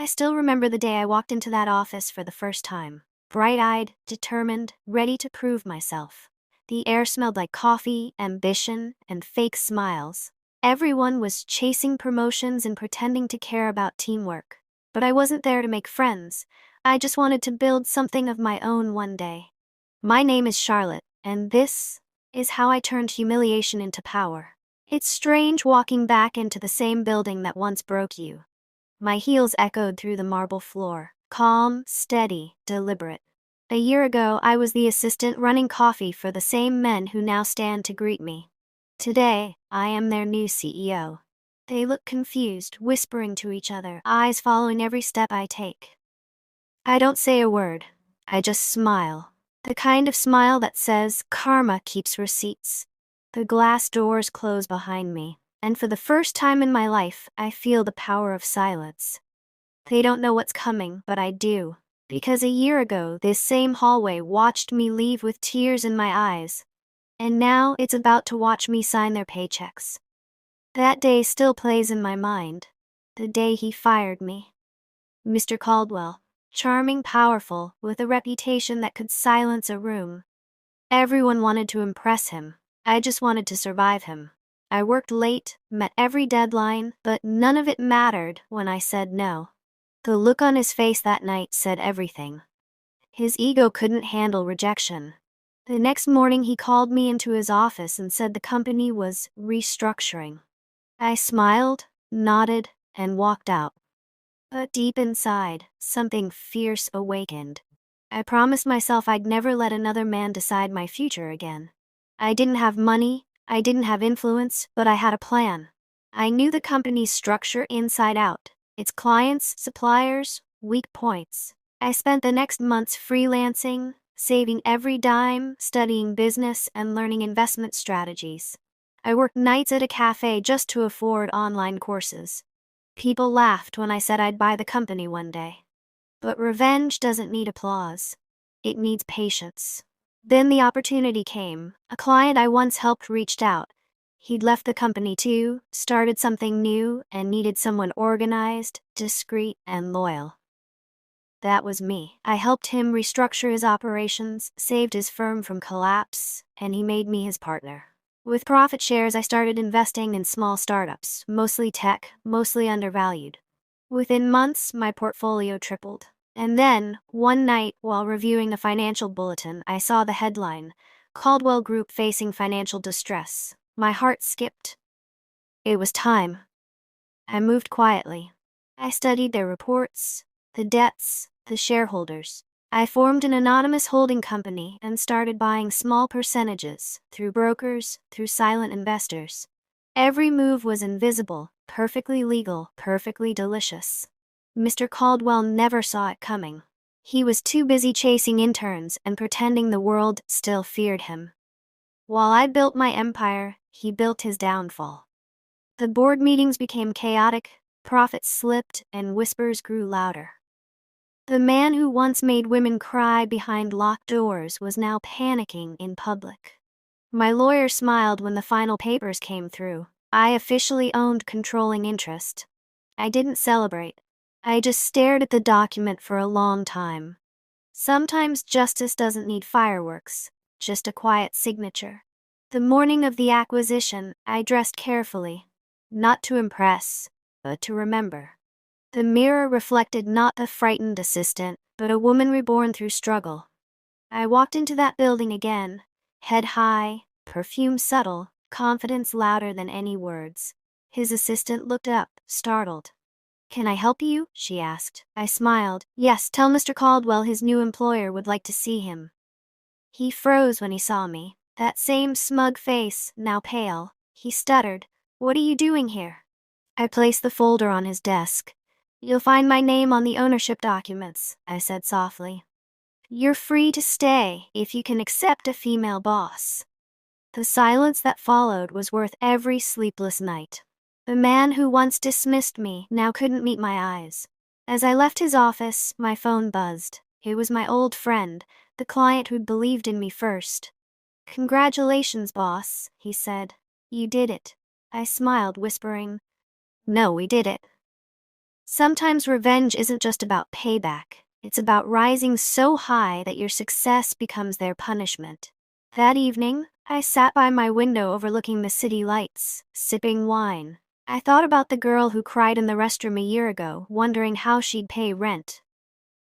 I still remember the day I walked into that office for the first time. Bright-eyed, determined, ready to prove myself. The air smelled like coffee, ambition, and fake smiles. Everyone was chasing promotions and pretending to care about teamwork. But I wasn't there to make friends. I just wanted to build something of my own one day. My name is Charlotte, and this is how I turned humiliation into power. It's strange walking back into the same building that once broke you. My heels echoed through the marble floor, calm, steady, deliberate. A year ago, I was the assistant running coffee for the same men who now stand to greet me. Today, I am their new CEO. They look confused, whispering to each other, eyes following every step I take. I don't say a word. I just smile. The kind of smile that says, karma keeps receipts. The glass doors close behind me, and for the first time in my life, I feel the power of silence. They don't know what's coming, but I do. Because a year ago, this same hallway watched me leave with tears in my eyes. And now it's about to watch me sign their paychecks. That day still plays in my mind. The day he fired me. Mr. Caldwell. Charming, powerful, with a reputation that could silence a room. Everyone wanted to impress him. I just wanted to survive him. I worked late, met every deadline, but none of it mattered when I said no. The look on his face that night said everything. His ego couldn't handle rejection. The next morning he called me into his office and said the company was restructuring. I smiled, nodded, and walked out. But deep inside, something fierce awakened. I promised myself I'd never let another man decide my future again. I didn't have money, I didn't have influence, but I had a plan. I knew the company's structure inside out, its clients, suppliers, weak points. I spent the next months freelancing, saving every dime, studying business, and learning investment strategies. I worked nights at a café just to afford online courses. People laughed when I said I'd buy the company one day. But revenge doesn't need applause. It needs patience. Then the opportunity came. A client I once helped reached out. He'd left the company too, started something new, and needed someone organized, discreet, and loyal. That was me. I helped him restructure his operations, saved his firm from collapse, and he made me his partner. With profit shares, I started investing in small startups, mostly tech, mostly undervalued. Within months, my portfolio tripled. And then, one night, while reviewing a financial bulletin, I saw the headline, Caldwell Group facing financial distress. My heart skipped. It was time. I moved quietly. I studied their reports, the debts, the shareholders. I formed an anonymous holding company and started buying small percentages, through brokers, through silent investors. Every move was invisible, perfectly legal, perfectly delicious. Mr. Caldwell never saw it coming. He was too busy chasing interns and pretending the world still feared him. While I built my empire, he built his downfall. The board meetings became chaotic, profits slipped, and whispers grew louder. The man who once made women cry behind locked doors was now panicking in public. My lawyer smiled when the final papers came through. I officially owned controlling interest. I didn't celebrate. I just stared at the document for a long time. Sometimes justice doesn't need fireworks, just a quiet signature. The morning of the acquisition, I dressed carefully. Not to impress, but to remember. The mirror reflected not the frightened assistant, but a woman reborn through struggle. I walked into that building again, head high, perfume subtle, confidence louder than any words. His assistant looked up, startled. "Can I help you?" she asked. I smiled. "Yes, tell Mr. Caldwell his new employer would like to see him." He froze when he saw me. That same smug face, now pale. He stuttered. "What are you doing here?" I placed the folder on his desk. "You'll find my name on the ownership documents," I said softly. "You're free to stay if you can accept a female boss." The silence that followed was worth every sleepless night. The man who once dismissed me now couldn't meet my eyes. As I left his office, my phone buzzed. It was my old friend, the client who'd believed in me first. "Congratulations, boss," he said. "You did it." I smiled, whispering, "No, we did it." Sometimes revenge isn't just about payback, it's about rising so high that your success becomes their punishment. That evening, I sat by my window overlooking the city lights, sipping wine. I thought about the girl who cried in the restroom a year ago, wondering how she'd pay rent.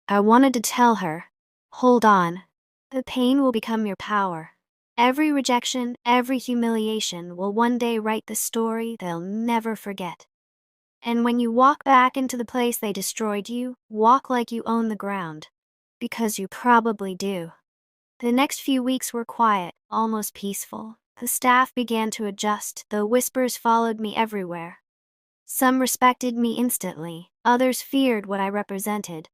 I wanted to tell her, hold on, the pain will become your power. Every rejection, every humiliation will one day write the story they'll never forget. And when you walk back into the place they destroyed you, walk like you own the ground. Because you probably do. The next few weeks were quiet, almost peaceful. The staff began to adjust, though whispers followed me everywhere. Some respected me instantly, others feared what I represented.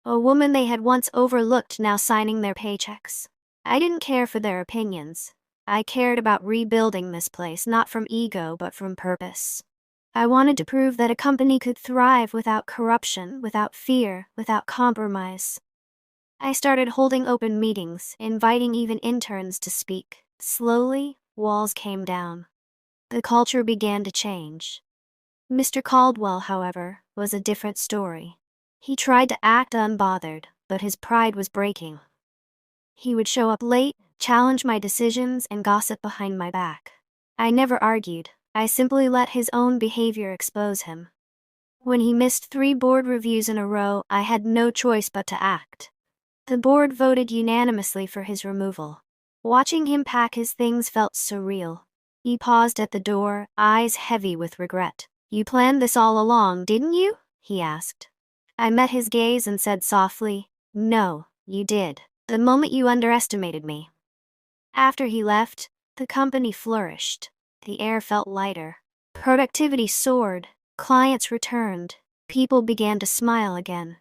A woman they had once overlooked now signing their paychecks. I didn't care for their opinions. I cared about rebuilding this place, not from ego but from purpose. I wanted to prove that a company could thrive without corruption, without fear, without compromise. I started holding open meetings, inviting even interns to speak. Slowly, walls came down. The culture began to change. Mr. Caldwell, however, was a different story. He tried to act unbothered, but his pride was breaking. He would show up late, challenge my decisions, and gossip behind my back. I never argued. I simply let his own behavior expose him. When he missed 3 board reviews in a row, I had no choice but to act. The board voted unanimously for his removal. Watching him pack his things felt surreal. He paused at the door, eyes heavy with regret. "You planned this all along, didn't you?" he asked. I met his gaze and said softly, "No, you did. The moment you underestimated me." After he left, the company flourished. The air felt lighter. Productivity soared. Clients returned. People began to smile again.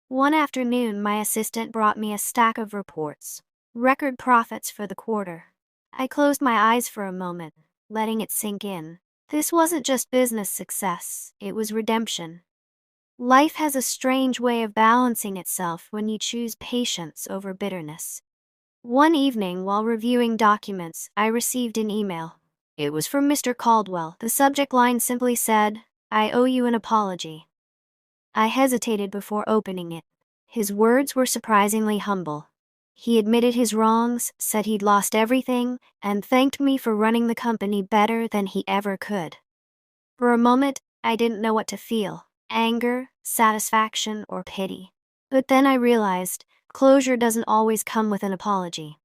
One afternoon, my assistant brought me a stack of reports. Record profits for the quarter. I closed my eyes for a moment, letting it sink in. This wasn't just business success, it was redemption. Life has a strange way of balancing itself when you choose patience over bitterness. One evening, while reviewing documents, I received an email. It was from Mr. Caldwell. The subject line simply said, "I owe you an apology." I hesitated before opening it. His words were surprisingly humble. He admitted his wrongs, said he'd lost everything, and thanked me for running the company better than he ever could. For a moment, I didn't know what to feel: anger, satisfaction, or pity. But then I realized, closure doesn't always come with an apology.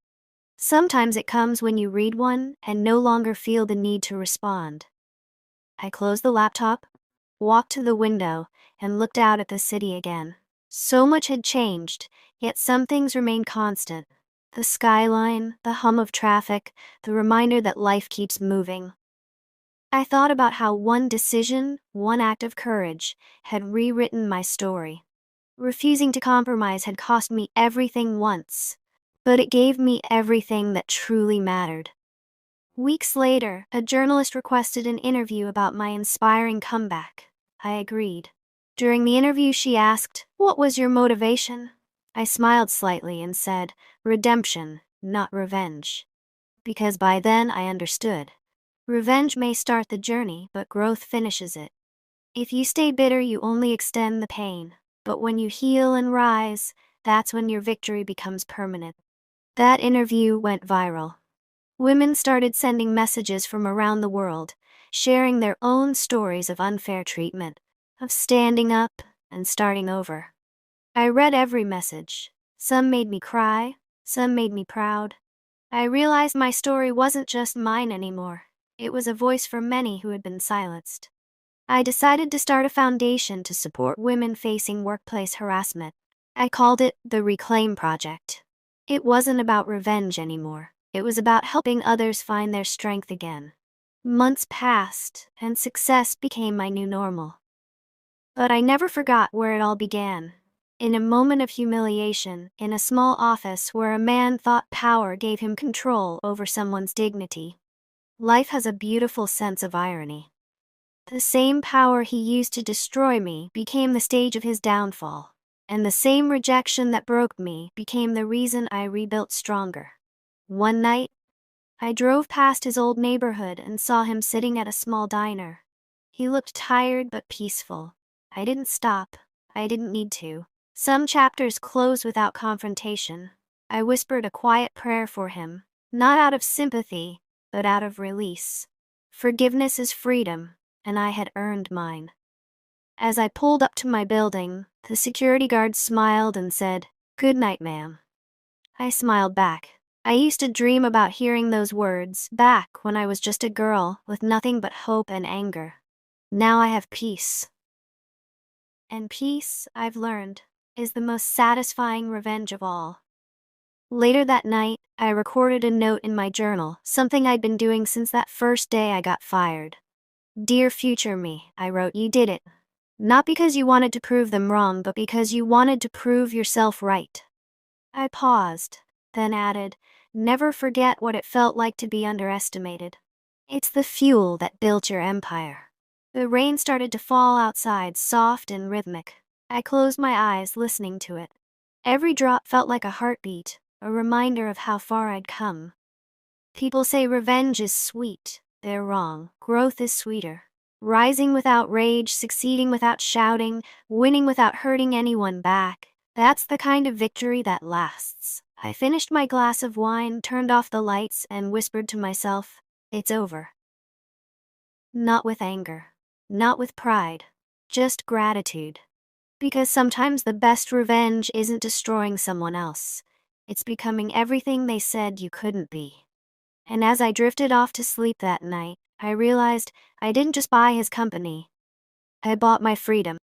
Sometimes it comes when you read one and no longer feel the need to respond. I closed the laptop, walked to the window, and looked out at the city again. So much had changed, yet some things remained constant. The skyline, the hum of traffic, the reminder that life keeps moving. I thought about how one decision, one act of courage, had rewritten my story. Refusing to compromise had cost me everything once, but it gave me everything that truly mattered. Weeks later, a journalist requested an interview about my inspiring comeback. I agreed. During the interview, she asked, "What was your motivation?" I smiled slightly and said, "Redemption, not revenge." Because by then I understood. Revenge may start the journey, but growth finishes it. If you stay bitter, you only extend the pain. But when you heal and rise, that's when your victory becomes permanent. That interview went viral. Women started sending messages from around the world, sharing their own stories of unfair treatment, of standing up and starting over. I read every message. Some made me cry, some made me proud. I realized my story wasn't just mine anymore. It was a voice for many who had been silenced. I decided to start a foundation to support women facing workplace harassment. I called it the Reclaim Project. It wasn't about revenge anymore. It was about helping others find their strength again. Months passed, and success became my new normal. But I never forgot where it all began. In a moment of humiliation, in a small office where a man thought power gave him control over someone's dignity. Life has a beautiful sense of irony. The same power he used to destroy me became the stage of his downfall, and the same rejection that broke me became the reason I rebuilt stronger. One night, I drove past his old neighborhood and saw him sitting at a small diner. He looked tired but peaceful. I didn't stop. I didn't need to. Some chapters close without confrontation. I whispered a quiet prayer for him, not out of sympathy, but out of release. Forgiveness is freedom, and I had earned mine. As I pulled up to my building, the security guard smiled and said, "Good night, ma'am." I smiled back. I used to dream about hearing those words back when I was just a girl with nothing but hope and anger. Now I have peace. And peace, I've learned, is the most satisfying revenge of all. Later that night, I recorded a note in my journal, something I'd been doing since that first day I got fired. "Dear future me," I wrote, "you did it. Not because you wanted to prove them wrong, but because you wanted to prove yourself right." I paused, then added, "Never forget what it felt like to be underestimated. It's the fuel that built your empire." The rain started to fall outside, soft and rhythmic. I closed my eyes, listening to it. Every drop felt like a heartbeat, a reminder of how far I'd come. People say revenge is sweet. They're wrong. Growth is sweeter. Rising without rage, succeeding without shouting, winning without hurting anyone back. That's the kind of victory that lasts. I finished my glass of wine, turned off the lights, and whispered to myself, "It's over." Not with anger. Not with pride. Just gratitude. Because sometimes the best revenge isn't destroying someone else. It's becoming everything they said you couldn't be. And as I drifted off to sleep that night, I realized I didn't just buy his company. I bought my freedom.